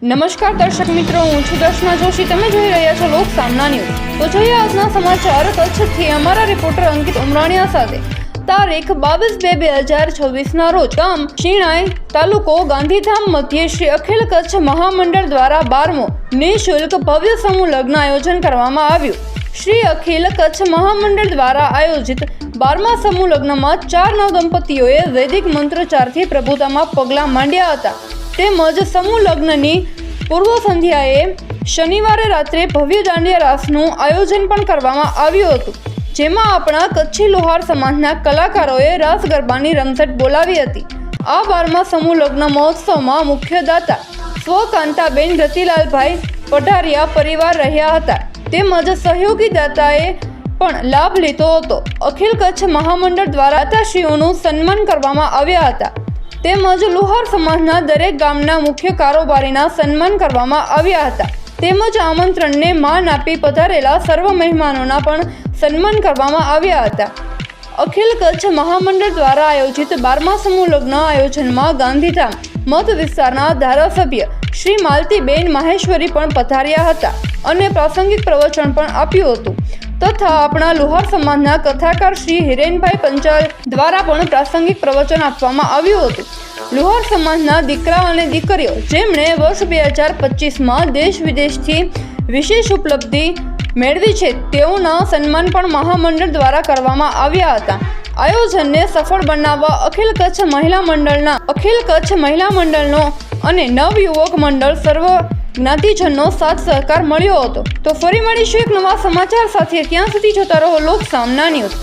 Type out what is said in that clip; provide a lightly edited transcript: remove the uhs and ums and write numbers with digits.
નમસ્કાર દર્શક મિત્રો, હું છું દર્શના જોશી. તમે જોઈ રહ્યા છો લોક સામના ન્યૂઝ. તો જોઈએ આજના સમાચાર. કચ્છથી અમારા રિપોર્ટર અંકિત ઉમરાણીયા સાથે. તારીખ 22/2/2026 રોજ ગામ શિણાઈ, તાલુકો ગાંધીધામ મધ્યે શ્રી અખિલ કચ્છ મહામંડળ દ્વારા 12મો નિઃશુલ્ક ભવ્ય સમૂહ લગ્ન આયોજન કરવામાં આવ્યું. શ્રી અખિલ કચ્છ મહામંડળ દ્વારા આયોજિત 12મા સમૂહ લગ્નમાં 4 નવદંપતીઓએ વૈદિક મંત્રોચ્ચારથી પ્રભુતામાં પગલાં માંડ્યા હતા. તેમજ સમૂહ લગ્નની પૂર્વ સંધ્યાએ શનિવારે રાત્રે ભવ્ય દાંડિયા રાસનું આયોજન પણ કરવામાં આવ્યું હતું, જેમાં આપણા કચ્છી લોહાર સમાજના કલાકારોએ રાસ ગરબાની રમઝટ બોલાવી હતી. આ 12મા સમૂહ લગ્ન મહોત્સવમાં મુખ્ય દાતા સ્વ કાંતાબેન રતિલાલભાઈ પઢારિયા પરિવાર રહ્યા હતા. તેમજ સહયોગી દાતાએ પણ લાભ લીધો હતો. અખિલ કચ્છ મહામંડળ દ્વારા દાતાશ્રીઓનું સન્માન કરવામાં આવ્યા હતા. તેમજ લોહાર સમાજના દરેક ગામના મુખ્ય કારોબારીના સન્માન કરવામાં આવ્યા હતા. તેમજ આમંત્રણને માન આપી પધારેલા સર્વ મહેમાનોના પણ સન્માન કરવામાં આવ્યા હતા. અખિલ કચ્છ મહામંડળ દ્વારા આયોજિત 12મા સમૂહ લગ્ન આયોજનમાં ગાંધીધામ મત વિસ્તારના ધારાસભ્ય શ્રી માલતીબેન માહેશ્વરી પણ પધાર્યા હતા અને પ્રાસંગિક પ્રવચન પણ આપ્યું હતું. તથા આપણા લોહાર સમાજના કથાકાર શ્રી હિરેનભાઈ પંચાલ દ્વારા પણ પ્રાસંગિક પ્રવચન આપવામાં આવ્યું હતું. લોહાર સમાજના દીકરા અને દીકરીઓ જેમણે વર્ષ 2025માં દેશ વિદેશથી વિશેષ ઉપલબ્ધિ મેળવી છે, તેઓના સન્માન પણ મહામંડળ દ્વારા કરવામાં આવ્યા હતા. આયોજનને સફળ બનાવવા અખિલ કચ્છ મહિલા મંડળનો અને નવયુવક મંડળ સર્વ જ્ઞાતિજનનો સાથ સહકાર મળ્યો હતો. તો ફરી મળીશું એક નવા સમાચાર સાથે. ત્યાં સુધી જોતા રહો લોક સામના ન્યૂઝ.